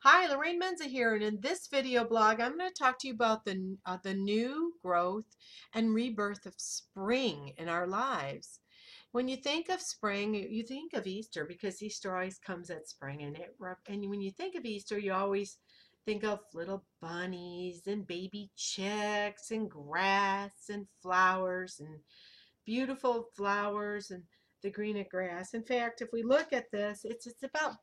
Hi, Lorraine Menza here, and in this video blog, I'm going to talk to you about the new growth and rebirth of spring in our lives. When you think of spring, you think of Easter because Easter always comes at spring, and when you think of Easter, you always think of little bunnies and baby chicks and grass and flowers and beautiful flowers and the green of grass. In fact, if we look at this, it's about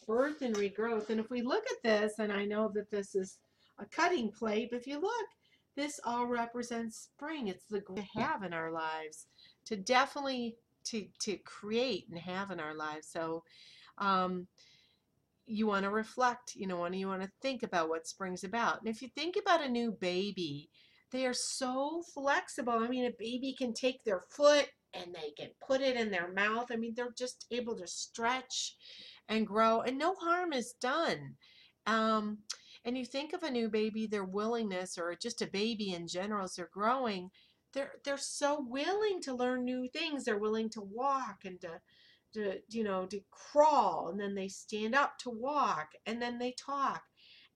birth and regrowth. And if we look at this, and I know that this is a cutting plate, but if you look, this all represents spring. It's the growth to have in our lives, to definitely to create and have in our lives. So um, you want to reflect, when you want to think about what spring's about. And if you think about a new baby, they are so flexible. I mean, a baby can take their foot and they can put it in their mouth. I mean, they're just able to stretch and grow, and no harm is done. Um, and you think of a new baby, their willingness, or just a baby in general, as they're growing, they're so willing to learn new things. They're willing to walk and to crawl, and then they stand up to walk, and then they talk.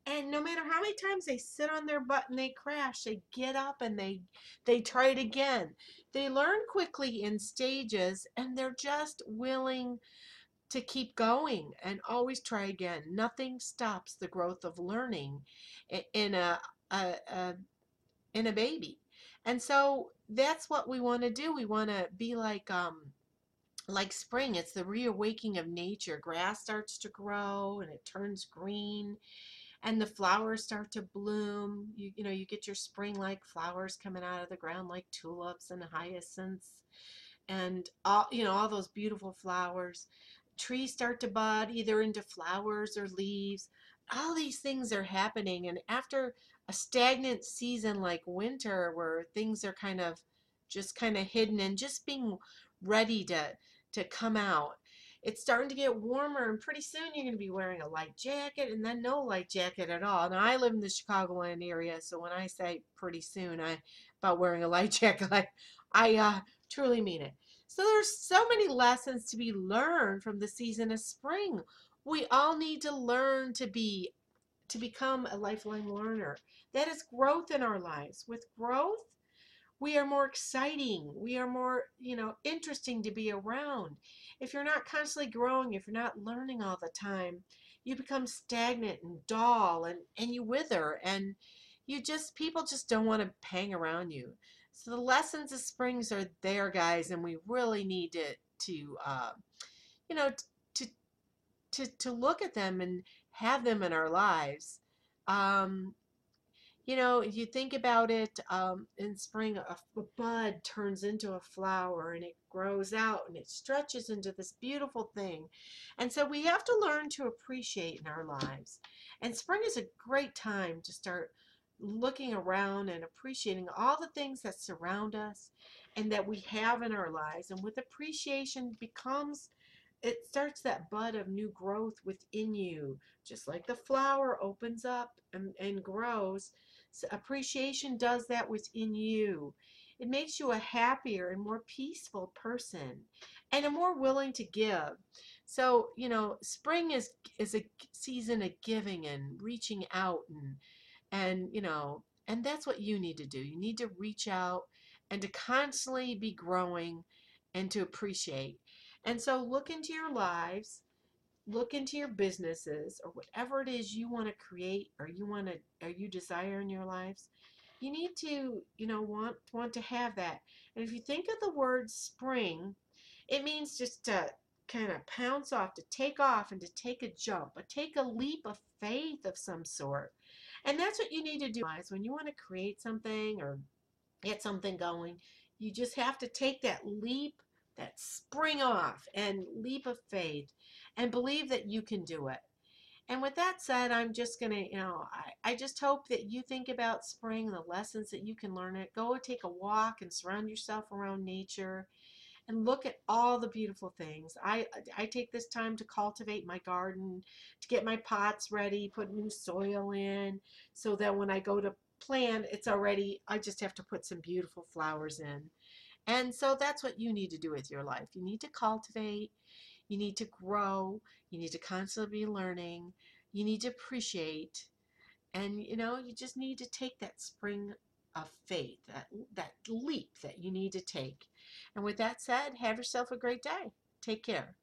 And no matter how many times they sit on their butt and they crash, they get up and they try it again. They learn quickly in stages, and they're just willing to keep going and always try again. Nothing stops the growth of learning in a, a in a baby. And so that's what we want to do. We want to be like spring. It's the reawakening of nature. Grass starts to grow and it turns green, and the flowers start to bloom. You get your spring like flowers coming out of the ground, like tulips and hyacinths, and all those beautiful flowers. Trees start to bud either into flowers or leaves. All these things are happening, and after a stagnant season like winter, where things are kind of hidden and just being ready to come out, it's starting to get warmer, and pretty soon you're going to be wearing a light jacket and then no light jacket at all. Now, I live in the Chicagoland area, so when I say pretty soon, I about wearing a light jacket, I truly mean it. So there's so many lessons to be learned from the season of spring. We all need to learn to become a lifelong learner. That is growth in our lives. With growth, we are more exciting. We are more, interesting to be around. If you're not constantly growing, if you're not learning all the time, you become stagnant and dull, and you wither, and people just don't want to hang around you. So the lessons of springs are there, guys, and we really need to you know, to to look at them and have them in our lives. Um, if you think about it, in spring, a bud turns into a flower and it grows out and it stretches into this beautiful thing. And so we have to learn to appreciate in our lives. And spring is a great time to start looking around and appreciating all the things that surround us and that we have in our lives. And with appreciation it starts that bud of new growth within you, just like the flower opens up and grows. So appreciation does that within you. It makes you a happier and more peaceful person and a more willing to give. So, spring is a season of giving and reaching out, and that's what you need to do. You need to reach out and to constantly be growing and to appreciate. And so look into your lives, look into your businesses, or whatever it is you want to create or you desire in your lives. You need to, want to have that. And if you think of the word spring, it means just to kind of pounce off, to take off and to take a jump, or take a leap of faith of some sort. And that's what you need to do guys, when you want to create something or get something going. You just have to take that leap, that spring off and leap of faith, and believe that you can do it. And with that said, I'm just going to, I just hope that you think about spring, the lessons that you can learn it. Go take a walk and surround yourself around nature and look at all the beautiful things. I take this time to cultivate my garden, to get my pots ready, put new soil in, so that when I go to plant, I just have to put some beautiful flowers in. And so that's what you need to do with your life. You need to cultivate, you need to grow, you need to constantly be learning. You need to appreciate, and you just need to take that spring of faith, that leap that you need to take. And with that said, have yourself a great day. Take care.